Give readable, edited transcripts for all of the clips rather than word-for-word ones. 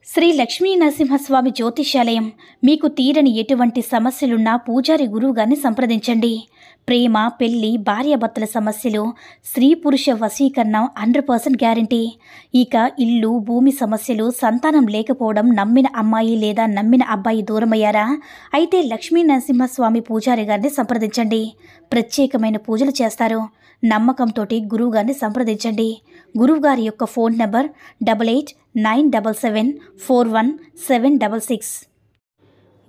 శ్రీ లక్ష్మీ నరసింహస్వామి జ్యోతిష్యాలయం మీకు తీరని ఎటువంటి సమస్యలున్నా పూజారి గురువుగారిని సంప్రదించండి. ప్రేమ, పెళ్లి, భార్యాభర్తల సమస్యలు, స్త్రీ పురుష వశీకరణం 100% గ్యారంటీ. ఇక ఇల్లు, భూమి సమస్యలు, సంతానం లేకపోవడం, నమ్మిన అమ్మాయి లేదా నమ్మిన అబ్బాయి దూరమయ్యారా? అయితే లక్ష్మీ నరసింహస్వామి పూజారి గారిని సంప్రదించండి. ప్రత్యేకమైన పూజలు చేస్తారు. నమ్మకంతోటి గురువుగారిని సంప్రదించండి. గురువుగారి యొక్క ఫోన్ నంబర్ 8897741766.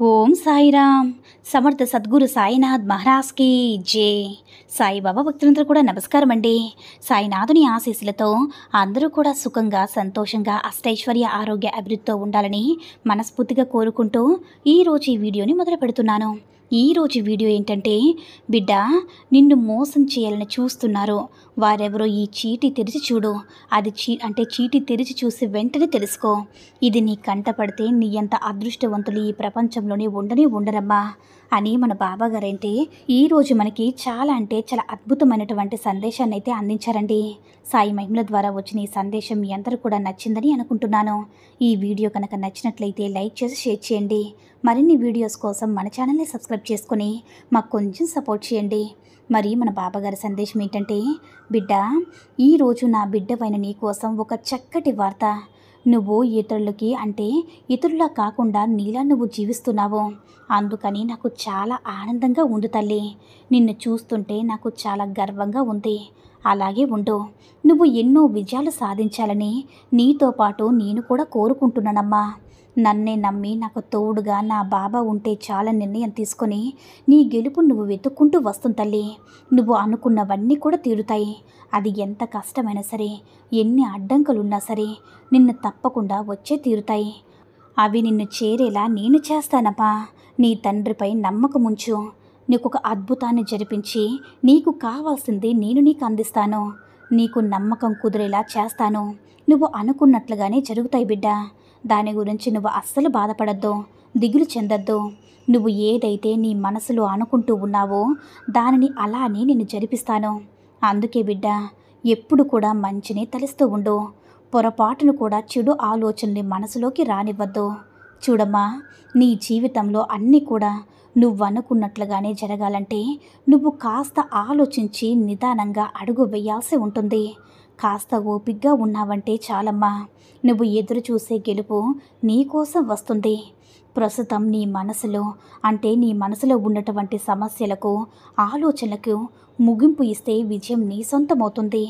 ఓం సాయిరామ్. సమర్థ సద్గురు సాయినాథ్ మహారాజ్కి జై. సాయిబాబా భక్తులందరూ కూడా నమస్కారం అండి. సాయినాథుని ఆశీస్సులతో అందరూ కూడా సుఖంగా, సంతోషంగా, అష్టైశ్వర్య, ఆరోగ్య, అభివృద్ధితో ఉండాలని మనస్ఫూర్తిగా కోరుకుంటూ ఈరోజు ఈ వీడియోని మొదలు పెడుతున్నాను. ఈరోజు వీడియో ఏంటంటే, బిడ్డ నిన్ను మోసం చేయాలని చూస్తున్నారు. వారెవరో ఈ చీటీ తెరిచి చూడు. అది చీటీ తెరిచి చూసి వెంటనే తెలుసుకో. ఇది నీ కంటపడితే నీ అంత అదృష్టవంతులు ఈ ప్రపంచంలోనే ఉండరమ్మా అని మన బాబాగారైతే ఈరోజు మనకి చాలా అద్భుతమైనటువంటి సందేశాన్ని అయితే అందించారండి. సాయి మహిమల ద్వారా వచ్చిన ఈ సందేశం మీ అందరూ కూడా నచ్చిందని అనుకుంటున్నాను. ఈ వీడియో కనుక నచ్చినట్లయితే లైక్ చేసి షేర్ చేయండి. మరిన్ని వీడియోస్ కోసం మన ఛానల్ని సబ్స్క్రైబ్ చేసుకుని మాకు కొంచెం సపోర్ట్ చేయండి. మరి మన బాబాగారి సందేశం ఏంటంటే, బిడ్డ ఈరోజు నా బిడ్డపైన నీ కోసం ఒక చక్కటి వార్త. నువ్వు ఇతరులా కాకుండా నీలా నువ్వు జీవిస్తున్నావు. అందుకని నాకు చాలా ఆనందంగా ఉంది తల్లి. నిన్ను చూస్తుంటే నాకు చాలా గర్వంగా ఉంది. అలాగే ఉండు. నువ్వు ఎన్నో విజయాలు సాధించాలని నీతో పాటు నేను కూడా కోరుకుంటున్నానమ్మా. నన్నే నమ్మి నాకు తోడుగా నా బాబా ఉంటే చాలా నిర్ణయం తీసుకొని నీ గెలుపు నువ్వు వెతుక్కుంటూ వస్తుంది తల్లి. నువ్వు అనుకున్నవన్నీ కూడా తీరుతాయి. అది ఎంత కష్టమైనా సరే, ఎన్ని అడ్డంకులున్నా సరే నిన్ను తప్పకుండా వచ్చే తీరుతాయి. అవి నిన్ను చేరేలా నేను చేస్తానమ్మా. నీ తండ్రిపై నమ్మకం ఉంచు. నీకొక అద్భుతాన్ని జరిపించి నీకు కావాల్సింది నేను నీకు అందిస్తాను. నీకు నమ్మకం కుదిరేలా చేస్తాను. నువ్వు అనుకున్నట్లుగానే జరుగుతాయి బిడ్డ. దాని గురించి నువ్వు అస్సలు బాధపడద్దు, దిగులు చెందొద్దు. నువ్వు ఏదైతే నీ మనసులో అనుకుంటూ ఉన్నావో దానిని అలానే నేను జరిపిస్తాను. అందుకే బిడ్డ ఎప్పుడు కూడా మంచిని తలుస్తూ ఉండు. పొరపాటును కూడా చెడు ఆలోచనని మనసులోకి రానివ్వద్దు. చూడమ్మా, నీ జీవితంలో అన్నీ కూడా నువ్వు అనుకున్నట్లుగానే జరగాలంటే నువ్వు కాస్త ఆలోచించి నిదానంగా అడుగు వేయాల్సి ఉంటుంది. కాస్త ఓపిగ్గా ఉన్నావంటే చాలమ్మా. నువ్వు ఎదురు చూసే గెలుపు నీకోసం వస్తుంది. ప్రస్తుతం నీ మనసులో ఉన్నటువంటి సమస్యలకు, ఆలోచనలకు ముగింపు ఇస్తే విజయం నీ సొంతమవుతుంది.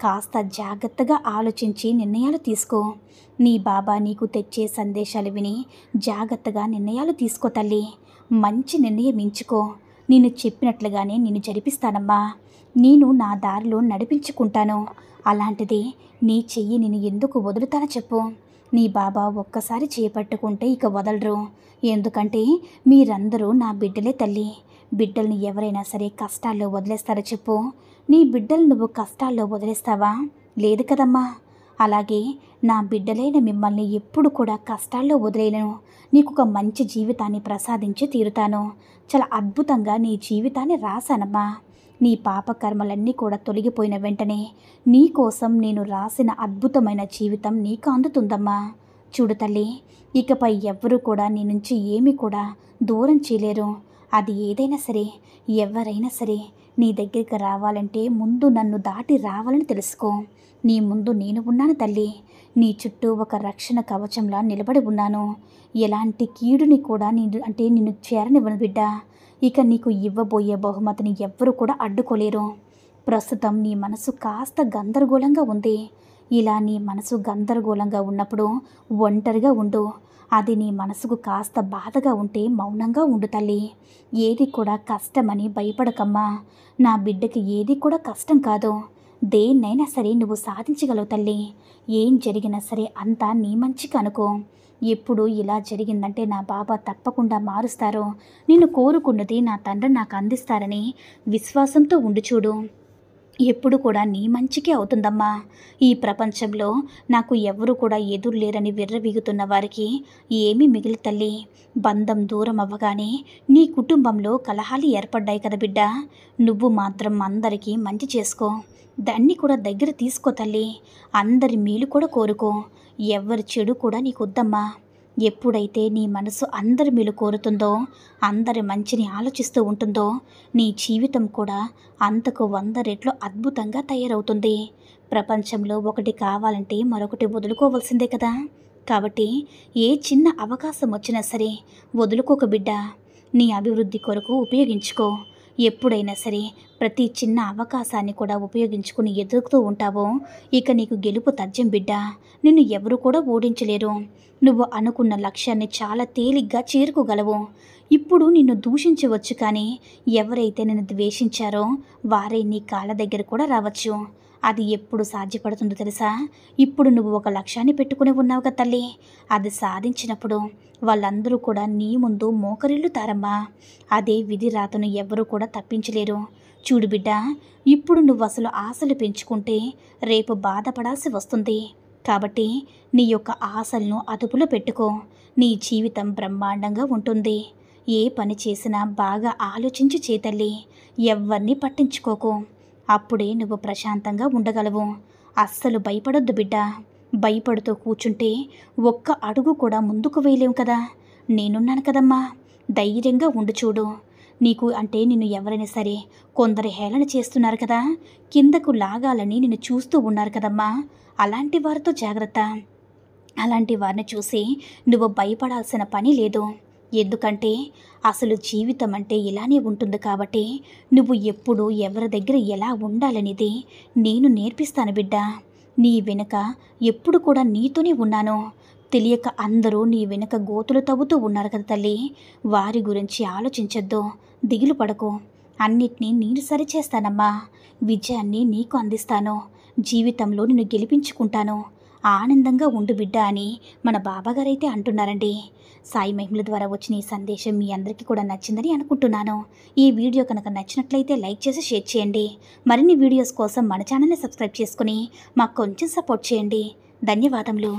కాస్త జాగ్రత్తగా ఆలోచించి నిర్ణయాలు తీసుకో. నీ బాబా నీకు తెచ్చే సందేశాలు విని జాగ్రత్తగా నిర్ణయాలు తీసుకో తల్లి. మంచి నిర్ణయం ఎంచుకో. నేను చెప్పినట్లుగానే నిన్ను జరిపిస్తానమ్మా. నేను నా దారిలో నడిపించుకుంటాను. అలాంటిది నీ చెయ్యి నేను ఎందుకు వదులుతానో చెప్పు. నీ బాబా ఒక్కసారి చేపట్టుకుంటే ఇక వదలరు. ఎందుకంటే మీరందరూ నా బిడ్డలే తల్లి. బిడ్డల్ని ఎవరైనా సరే కష్టాల్లో వదిలేస్తారో చెప్పు. నీ బిడ్డలు నువ్వు కష్టాల్లో వదిలేస్తావా? లేదు కదమ్మా. అలాగే నా బిడ్డలైన మిమ్మల్ని ఎప్పుడు కూడా కష్టాల్లో వదిలేను. నీకు ఒక మంచి జీవితాన్ని ప్రసాదించి తీరుతాను. చాలా అద్భుతంగా నీ జీవితాన్ని రాశానమ్మా. నీ పాపకర్మలన్నీ కూడా తొలగిపోయిన వెంటనే నీ కోసం నేను రాసిన అద్భుతమైన జీవితం నీకు అందుతుందమ్మా. చూడు తల్లి, ఇకపై ఎవ్వరూ కూడా నీ నుంచి ఏమీ కూడా దూరం చేయలేరు. అది ఏదైనా సరే, ఎవరైనా సరే నీ దగ్గరికి రావాలంటే ముందు నన్ను దాటి రావాలని తెలుసుకో. నీ ముందు నేను ఉన్నాను తల్లి. నీ చుట్టూ ఒక రక్షణ కవచంలా నిలబడి ఉన్నాను. ఎలాంటి కీడుని కూడా నిన్ను చేరనివ్వను బిడ్డ. ఇక నీకు ఇవ్వబోయే బహుమతిని ఎవ్వరూ కూడా అడ్డుకోలేరు. ప్రస్తుతం నీ మనసు కాస్త గందరగోళంగా ఉంది. ఇలా నీ మనసు గందరగోళంగా ఉన్నప్పుడు ఒంటరిగా ఉండు. అది నీ మనసుకు కాస్త బాధగా ఉంటే మౌనంగా ఉండు తల్లి. ఏది కూడా కష్టమని భయపడకమ్మా. నా బిడ్డకి ఏది కూడా కష్టం కాదు. దేన్నైనా సరే నువ్వు సాధించగలవు తల్లి. ఏం జరిగినా సరే అంతా నీ మంచికి అనుకో. ఎప్పుడు ఇలా జరిగిందంటే నా బాబా తప్పకుండా మారుస్తారు. నిన్ను కోరుకున్నది నా తండ్రి నాకు అందిస్తారని విశ్వాసంతో ఉండి చూడు. ఎప్పుడు కూడా నీ మంచికే అవుతుందమ్మా. ఈ ప్రపంచంలో నాకు ఎవరు కూడా ఎదురు లేరని విర్రవీగుతున్న వారికి ఏమీ మిగిలి తల్లి. బంధం దూరం అవ్వగానే నీ కుటుంబంలో కలహాలు ఏర్పడ్డాయి కదా బిడ్డ. నువ్వు మాత్రం అందరికీ మంచి చేసుకో. దాన్ని కూడా దగ్గర తీసుకో తల్లి. అందరి మేలు కూడా కోరుకో. ఎవరి చెడు కూడా నీకు వద్దమ్మా. ఎప్పుడైతే నీ మనసు అందరి మేలు కోరుతుందో, అందరి మంచిని ఆలోచిస్తూ ఉంటుందో, నీ జీవితం కూడా అంతకు 100 రెట్లు అద్భుతంగా తయారవుతుంది. ప్రపంచంలో ఒకటి కావాలంటే మరొకటి వదులుకోవాల్సిందే కదా. కాబట్టి ఏ చిన్న అవకాశం వచ్చినా సరే వదులుకోక బిడ్డ. నీ అభివృద్ధి కొరకు ఉపయోగించుకో. ఎప్పుడైనా సరే ప్రతి చిన్న అవకాశాన్ని కూడా ఉపయోగించుకుని ఎదుగుతూ ఉంటావో ఇక నీకు గెలుపు తథ్యం బిడ్డ. నిన్ను ఎవరు కూడా ఓడించలేరు. నువ్వు అనుకున్న లక్ష్యాన్ని చాలా తేలిగ్గా చేరుకోగలవు. ఇప్పుడు నిన్ను దూషించవచ్చు, కానీ ఎవరైతే నిన్ను ద్వేషించారో వారే నీ కాళ్ళ దగ్గర కూడా రావచ్చు. అది ఎప్పుడు సాధ్యపడుతుందో తెలుసా? ఇప్పుడు నువ్వు ఒక లక్ష్యాన్ని పెట్టుకుని ఉన్నావు కదా తల్లి. అది సాధించినప్పుడు వాళ్ళందరూ కూడా నీ ముందు మోకరిల్లుతారమ్మా. అదే విధి రాతను ఎవరూ కూడా తప్పించలేరు. చూడు బిడ్డ, ఇప్పుడు నువ్వు అసలు ఆశలు పెంచుకుంటే రేపు బాధపడాల్సి వస్తుంది. కాబట్టి నీ యొక్క ఆశలను అదుపులో పెట్టుకో. నీ జీవితం బ్రహ్మాండంగా ఉంటుంది. ఏ పని చేసినా బాగా ఆలోచించి చేతల్లి. ఎవ్వరిని పట్టించుకోకు. అప్పుడే నువ్వు ప్రశాంతంగా ఉండగలవు. అస్సలు భయపడొద్దు బిడ్డ. భయపడుతూ కూర్చుంటే ఒక్క అడుగు కూడా ముందుకు వేయలేవు కదా. నేనున్నాను కదమ్మా. ధైర్యంగా ఉండు. చూడు, నీకు అంటే నిన్ను ఎవరైనా సరే కొందరు హేళన చేస్తున్నారు కదా, కిందకు లాగాలని నిన్ను చూస్తూ ఉన్నారు కదమ్మా. అలాంటి వారితో జాగ్రత్త. అలాంటి వారిని చూసి నువ్వు భయపడాల్సిన పని లేదు. ఎందుకంటే అసలు జీవితం అంటే ఇలానే ఉంటుంది. కాబట్టి నువ్వు ఎప్పుడు ఎవరి దగ్గర ఎలా ఉండాలనేది నేను నేర్పిస్తాను బిడ్డ. నీ వెనుక ఎప్పుడు కూడా నీతోనే ఉన్నాను. తెలియక అందరూ నీ వెనుక గోతులు తవ్వుతూ ఉన్నారు కదా తల్లి. వారి గురించి ఆలోచించొద్దు, దిగులు పడకు. అన్నిటినీ నేను సరిచేస్తానమ్మా. విజయాన్ని నీకు అందిస్తాను. జీవితంలో నిన్ను గెలిపించుకుంటాను. ఆనందంగా ఉండు బిడ్డ అని మన బాబాగారైతే అంటున్నారండి. సాయి మహిమల ద్వారా వచ్చిన ఈ సందేశం మీ అందరికీ కూడా నచ్చిందని అనుకుంటున్నాను. ఈ వీడియో కనుక నచ్చినట్లయితే లైక్ చేసి షేర్ చేయండి. మరిన్ని వీడియోస్ కోసం మన ఛానల్ని సబ్స్క్రైబ్ చేసుకుని మాకు కొంచెం సపోర్ట్ చేయండి. ధన్యవాదములు.